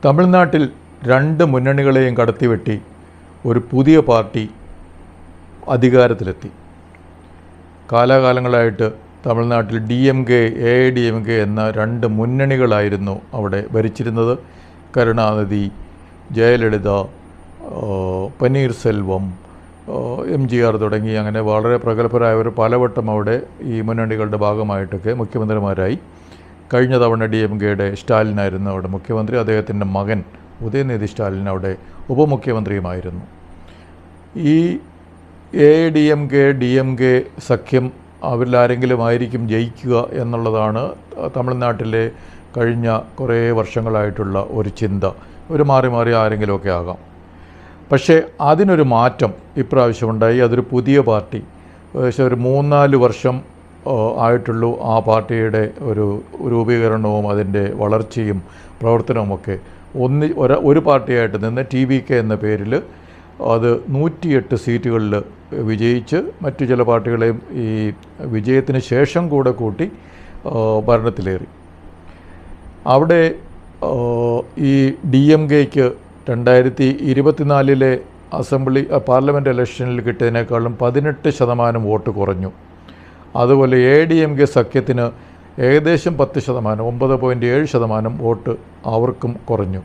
തമിഴ്നാട്ടിൽ രണ്ട് മുന്നണികളെയും കടത്തിവെട്ടി ഒരു പുതിയ പാർട്ടി അധികാരത്തിലെത്തി. കാലാകാലങ്ങളായിട്ട് തമിഴ്നാട്ടിൽ DMK, AIDMK എന്ന രണ്ട് മുന്നണികളായിരുന്നു അവിടെ ഭരിച്ചിരുന്നത്. കരുണാനിധി, ജയലളിത, പനീർസെൽവം, MGR തുടങ്ങി അങ്ങനെ വളരെ പ്രഗത്ഭരായവർ പലവട്ടം അവിടെ ഈ മുന്നണികളുടെ ഭാഗമായിട്ടൊക്കെ മുഖ്യമന്ത്രിമാരായി. കഴിഞ്ഞ തവണ DMKയുടെ സ്റ്റാലിനായിരുന്നു അവിടെ മുഖ്യമന്ത്രി. അദ്ദേഹത്തിൻ്റെ മകൻ ഉദയനിധി സ്റ്റാലിൻ അവിടെ ഉപമുഖ്യമന്ത്രിയുമായിരുന്നു. ഈ AIDMK, DMK സഖ്യം അവരിലാരെങ്കിലും ആയിരിക്കും ജയിക്കുക എന്നുള്ളതാണ് തമിഴ്നാട്ടിലെ കഴിഞ്ഞ കുറേ വർഷങ്ങളായിട്ടുള്ള ഒരു ചിന്ത. ഒരു മാറി മാറി ആരെങ്കിലുമൊക്കെ ആകാം. പക്ഷേ അതിനൊരു മാറ്റം ഇപ്രാവശ്യമുണ്ടായി. അതൊരു പുതിയ പാർട്ടി. ഏകദേശം ഒരു 3-4 വർഷം ആയിട്ടുള്ളൂ ആ പാർട്ടിയുടെ ഒരു രൂപീകരണവും അതിൻ്റെ വളർച്ചയും പ്രവർത്തനവുമൊക്കെ. ഒരു പാർട്ടിയായിട്ട് നിന്ന് TVK എന്ന പേരിൽ അത് 108 സീറ്റുകളിൽ വിജയിച്ച് മറ്റു ചില പാർട്ടികളെയും ഈ വിജയത്തിന് ശേഷം കൂടെ കൂട്ടി ഭരണത്തിലേറി. അവിടെ ഈ DMKയ്ക്ക് 2024 അസംബ്ലി പാർലമെൻറ്റ് ഇലക്ഷനിൽ കിട്ടിയതിനേക്കാളും 18% വോട്ട് കുറഞ്ഞു. അതുപോലെ AIDMK സഖ്യത്തിന് ഏകദേശം 10%, 9.7% വോട്ട് അവർക്കും കുറഞ്ഞു.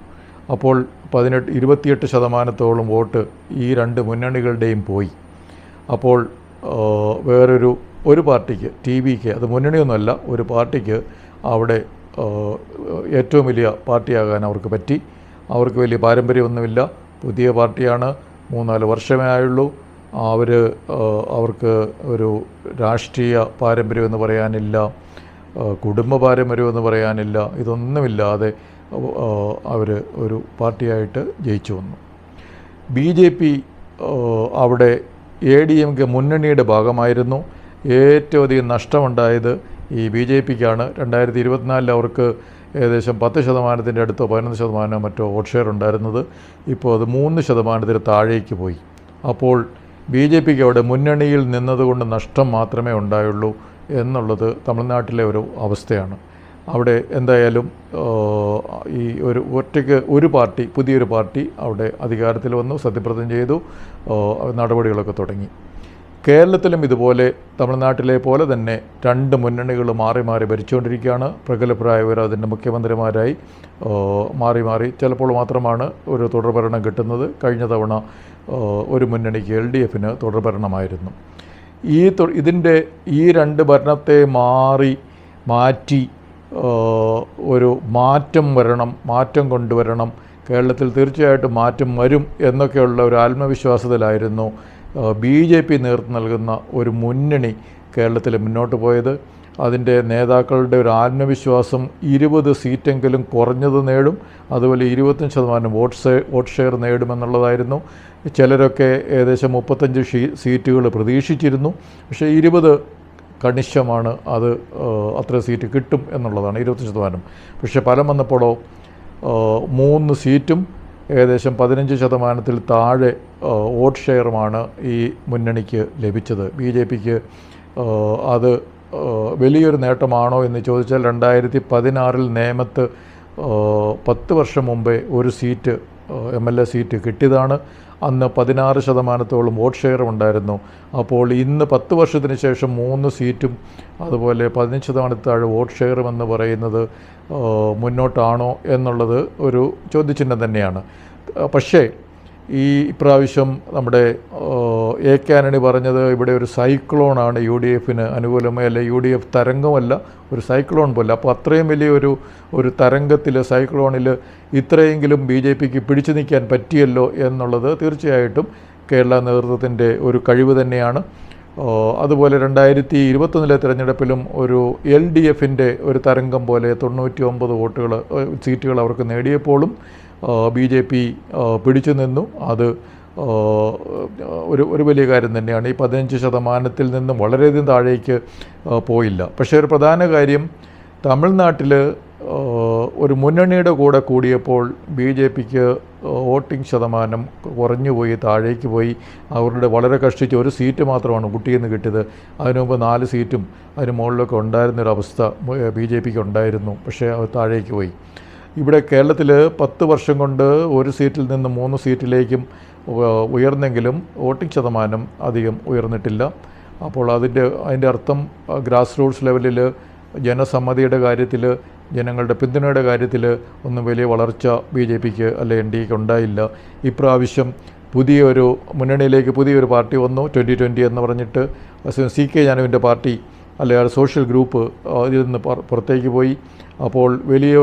അപ്പോൾ 28% വോട്ട് ഈ രണ്ട് മുന്നണികളുടെയും പോയി. അപ്പോൾ ഒരു പാർട്ടിക്ക് TVK, അത് മുന്നണിയൊന്നുമല്ല, ഒരു പാർട്ടിക്ക് അവിടെ ഏറ്റവും വലിയ പാർട്ടിയാകാൻ അവർക്ക് പറ്റി. അവർക്ക് വലിയ പാരമ്പര്യമൊന്നുമില്ല, പുതിയ പാർട്ടിയാണ്, 3-4 വർഷമേ ആയുള്ളൂ. അവർക്ക് ഒരു രാഷ്ട്രീയ പാരമ്പര്യമെന്ന് പറയാനില്ല, കുടുംബ പാരമ്പര്യമെന്ന് പറയാനില്ല, ഇതൊന്നുമില്ലാതെ അവർ ഒരു പാർട്ടിയായിട്ട് ജയിച്ചു വന്നു. BJP അവിടെ AIDMK മുന്നണിയുടെ ഭാഗമായിരുന്നു. ഏറ്റവും അധികം നഷ്ടമുണ്ടായത് ഈ BJPക്കാണ്. 2024 അവർക്ക് ഏകദേശം 10% അടുത്തോ 11% മറ്റോ വോട്ട് ഷെയർ ഉണ്ടായിരുന്നത്. ഇപ്പോൾ അത് 3% താഴേക്ക് പോയി. അപ്പോൾ BJPക്ക് അവിടെ മുന്നണിയിൽ നിന്നതുകൊണ്ട് നഷ്ടം മാത്രമേ ഉണ്ടായുള്ളൂ എന്നുള്ളത് തമിഴ്നാട്ടിലെ ഒരു അവസ്ഥയാണ്. അവിടെ എന്തായാലും ഈ ഒരു പാർട്ടി, പുതിയൊരു പാർട്ടി അവിടെ അധികാരത്തിൽ വന്നു, സത്യപ്രതിജ്ഞ ചെയ്തു, നടപടികളൊക്കെ തുടങ്ങി. കേരളത്തിലും ഇതുപോലെ തമിഴ്നാട്ടിലെ പോലെ തന്നെ രണ്ട് മുന്നണികൾ മാറി മാറി ഭരിച്ചുകൊണ്ടിരിക്കുകയാണ്. പ്രഗത്ഭരായവർ അതിൻ്റെ മുഖ്യമന്ത്രിമാരായി മാറി മാറി. ചിലപ്പോൾ മാത്രമാണ് ഒരു തുടർഭരണം കിട്ടുന്നത്. കഴിഞ്ഞ തവണ ഒരു മുന്നണിക്ക് LDFന് തുടർഭരണമായിരുന്നു. ഈ രണ്ട് ഭരണത്തെ മാറ്റി ഒരു മാറ്റം കൊണ്ടുവരണം, കേരളത്തിൽ തീർച്ചയായിട്ടും മാറ്റം വരും എന്നൊക്കെയുള്ള ഒരു ആത്മവിശ്വാസത്തിലായിരുന്നു BJP നേതൃത്വം നൽകുന്ന ഒരു മുന്നണി കേരളത്തിൽ മുന്നോട്ട് പോയത്. അതിൻ്റെ നേതാക്കളുടെ ഒരു ആത്മവിശ്വാസം 20 സീറ്റെങ്കിലും കുറഞ്ഞത് നേടും, അതുപോലെ 25% വോട്ട് ഷെയർ നേടുമെന്നുള്ളതായിരുന്നു. ചിലരൊക്കെ ഏകദേശം 35 സീറ്റുകൾ പ്രതീക്ഷിച്ചിരുന്നു. പക്ഷേ 20 കണിശമാണ്, അത് അത്ര സീറ്റ് കിട്ടും എന്നുള്ളതാണ്, 25%. പക്ഷേ ഫലം വന്നപ്പോഴോ 3 സീറ്റും ഏകദേശം 15% താഴെ വോട്ട് ഷെയറുമാണ് ഈ മുന്നണിക്ക് ലഭിച്ചത്. BJPക്ക് അത് വലിയൊരു നേട്ടമാണോ എന്ന് ചോദിച്ചാൽ 2016 നേമത്ത് 10 വർഷം മുമ്പേ ഒരു സീറ്റ് MLA സീറ്റ് കിട്ടിയതാണ്. അന്ന് 16% വോട്ട് ഷെയറും ഉണ്ടായിരുന്നു. അപ്പോൾ ഇന്ന് 10 വർഷത്തിന് ശേഷം 3 സീറ്റും അതുപോലെ 15% താഴെ വോട്ട് ഷെയറും എന്ന് പറയുന്നത് മുന്നോട്ടാണോ എന്നുള്ളത് ഒരു ചോദ്യചിഹ്നം തന്നെയാണ്. പക്ഷേ ഈ ഇപ്രാവശ്യം നമ്മുടെ AK ആന്റണി പറഞ്ഞത് ഇവിടെ ഒരു സൈക്ലോണാണ് UDFന് അനുകൂലമായി, അല്ല UDF തരംഗമല്ല, ഒരു സൈക്ലോൺ പോലെ. അപ്പോൾ അത്രയും ഒരു തരംഗത്തിൽ, സൈക്ലോണിൽ ഇത്രയെങ്കിലും BJPക്ക് പിടിച്ചു നിൽക്കാൻ പറ്റിയല്ലോ എന്നുള്ളത് തീർച്ചയായിട്ടും കേരള നേതൃത്വത്തിൻ്റെ ഒരു കഴിവ് തന്നെയാണ്. അതുപോലെ 2021 തിരഞ്ഞെടുപ്പിലും ഒരു LDFൻ്റെ ഒരു തരംഗം പോലെ 99 സീറ്റുകൾ അവർക്ക് നേടിയപ്പോഴും BJP പിടിച്ചു നിന്നു. അത് ഒരു വലിയ കാര്യം തന്നെയാണ്. ഈ 15%-ൽ നിന്നും വളരെയധികം താഴേക്ക് പോയില്ല. പക്ഷേ ഒരു പ്രധാന കാര്യം, തമിഴ്നാട്ടിൽ ഒരു മുന്നണിയുടെ കൂടെ കൂടിയപ്പോൾ BJPക്ക് വോട്ടിംഗ് ശതമാനം കുറഞ്ഞുപോയി, താഴേക്ക് പോയി. അവരുടെ വളരെ കഷ്ടിച്ച് ഒരു സീറ്റ് മാത്രമാണ് ഊട്ടിയിൽ നിന്ന് കിട്ടിയത്. അതിനു മുമ്പ് 4 സീറ്റും അതിന് മുകളിലൊക്കെ ഉണ്ടായിരുന്നൊരവസ്ഥ BJPക്ക് ഉണ്ടായിരുന്നു. പക്ഷേ അത് താഴേക്ക് പോയി. ഇവിടെ കേരളത്തിൽ 10 വർഷം കൊണ്ട് ഒരു സീറ്റിൽ നിന്ന് 3 സീറ്റിലേക്കും ഉയർന്നെങ്കിലും വോട്ടിംഗ് ശതമാനം അധികം ഉയർന്നിട്ടില്ല. അപ്പോൾ അതിൻ്റെ അർത്ഥം ഗ്രാസ് റൂട്ട്സ് ലെവലിൽ ജനസമ്മതിയുടെ കാര്യത്തിൽ, ജനങ്ങളുടെ പിന്തുണയുടെ കാര്യത്തിൽ ഒന്നും വലിയ വളർച്ച BJPക്ക് അല്ലെ NDAക്ക് ഉണ്ടായില്ല. ഇപ്രാവശ്യം പുതിയൊരു മുന്നണിയിലേക്ക് പുതിയൊരു പാർട്ടി വന്നു, 2020 എന്ന് പറഞ്ഞിട്ട് CK ജാനുവിൻ്റെ പാർട്ടി അല്ലെ സോഷ്യൽ ഗ്രൂപ്പ് ഇതിൽ നിന്ന് പുറത്തേക്ക് പോയി. അപ്പോൾ വലിയ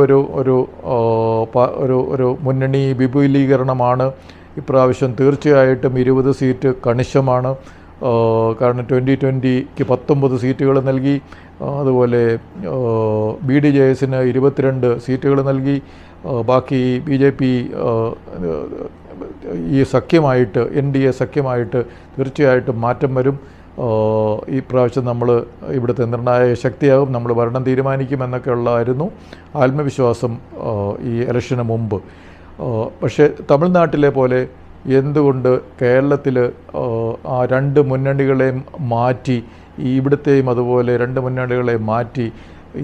ഒരു മുന്നണി വിപുലീകരണമാണ് ഇപ്രാവശ്യം. തീർച്ചയായിട്ടും 20 സീറ്റ് കണിശമാണ്. കാരണം 2020ക്ക് 19 സീറ്റുകൾ നൽകി, അതുപോലെ BDJSന് 22 സീറ്റുകൾ നൽകി. ബാക്കി BJP ഈ സഖ്യമായിട്ട് NDA സഖ്യമായിട്ട് തീർച്ചയായിട്ടും മാറ്റം വരും. ഈ പ്രാവശ്യം നമ്മൾ ഇവിടുത്തെ നിർണായക ശക്തിയാകും, നമ്മൾ ഭരണം തീരുമാനിക്കും ഉള്ളതായിരുന്നു ആത്മവിശ്വാസം ഈ ഇലക്ഷന് മുമ്പ്. പക്ഷേ തമിഴ്നാട്ടിലെ പോലെ എന്തുകൊണ്ട് കേരളത്തിൽ ആ 2 മുന്നണികളെയും മാറ്റി, ഇവിടുത്തെയും അതുപോലെ 2 മുന്നണികളെ മാറ്റി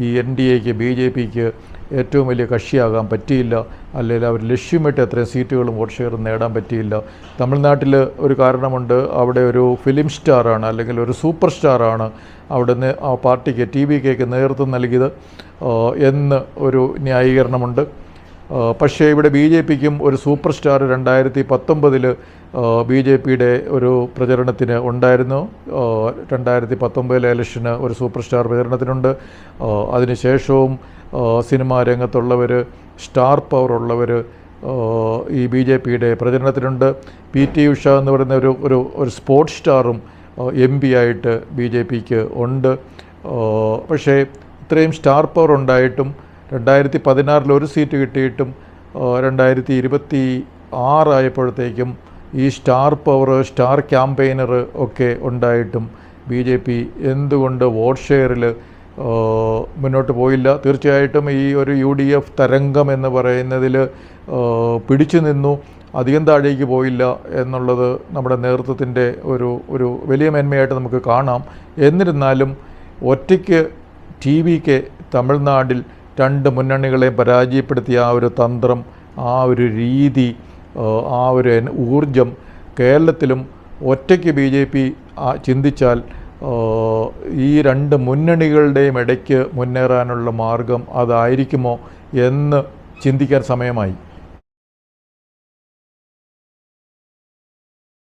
ഈ NDAക്ക് BJPക്ക് ഏറ്റവും വലിയ കക്ഷിയാകാൻ പറ്റിയില്ല, അല്ലെങ്കിൽ അവർ ലക്ഷ്യമിട്ട് എത്രയും സീറ്റുകളും വോട്ട് ഷെയറും നേടാൻ പറ്റിയില്ല? തമിഴ്നാട്ടിൽ ഒരു കാരണമുണ്ട്, അവിടെ ഒരു ഫിലിം സ്റ്റാറാണ് അല്ലെങ്കിൽ ഒരു സൂപ്പർ സ്റ്റാറാണ് അവിടുന്ന് ആ പാർട്ടിക്ക് TVKക്ക് നേതൃത്വം നൽകിയത് എന്ന് ഒരു ന്യായീകരണമുണ്ട്. പക്ഷേ ഇവിടെ BJPക്കും ഒരു സൂപ്പർ സ്റ്റാർ 2019 BJPയുടെ ഒരു പ്രചരണത്തിന് ഉണ്ടായിരുന്നു. 2019 ഇലക്ഷന് ഒരു സൂപ്പർ സ്റ്റാർ പ്രചരണത്തിനുണ്ട്. അതിനുശേഷവും സിനിമാ രംഗത്തുള്ളവർ, സ്റ്റാർ പവർ ഉള്ളവർ ഈ BJPയുടെ പ്രചരണത്തിനുണ്ട്. PT ഉഷ എന്ന് പറയുന്ന ഒരു സ്പോർട്സ് സ്റ്റാറും MP ആയിട്ട് BJPക്ക് ഉണ്ട്. പക്ഷേ ഇത്രയും സ്റ്റാർ പവർ ഉണ്ടായിട്ടും 2016 ഒരു സീറ്റ് കിട്ടിയിട്ടും 2026 ആയപ്പോഴത്തേക്കും ഈ സ്റ്റാർ പവർ, സ്റ്റാർ ക്യാമ്പയിനർ ഒക്കെ ഉണ്ടായിട്ടും BJP എന്തുകൊണ്ട് വോട്ട് ഷെയറിൽ മുന്നോട്ട് പോയില്ല? തീർച്ചയായിട്ടും ഈ ഒരു UDF തരംഗം എന്ന് പറയുന്നതിൽ പിടിച്ചു നിന്നു, അധികം താഴേക്ക് പോയില്ല എന്നുള്ളത് നമ്മുടെ നേതൃത്വത്തിൻ്റെ ഒരു വലിയ മേന്മയായിട്ട് നമുക്ക് കാണാം. എന്നിരുന്നാലും ഒറ്റയ്ക്ക് TVK തമിഴ്നാട്ടിൽ 2 മുന്നണികളെ പരാജയപ്പെടുത്തിയ ആ ഒരു തന്ത്രം, ആ ഒരു രീതി, ആ ഒരു ഊർജം കേരളത്തിലും ഒറ്റയ്ക്ക് BJP ചിന്തിച്ചാൽ ഈ 2 മുന്നണികളുടെയും ഇടയ്ക്ക് മുന്നേറാനുള്ള മാർഗം അതായിരിക്കുമോ എന്ന് ചിന്തിക്കാൻ സമയമായി.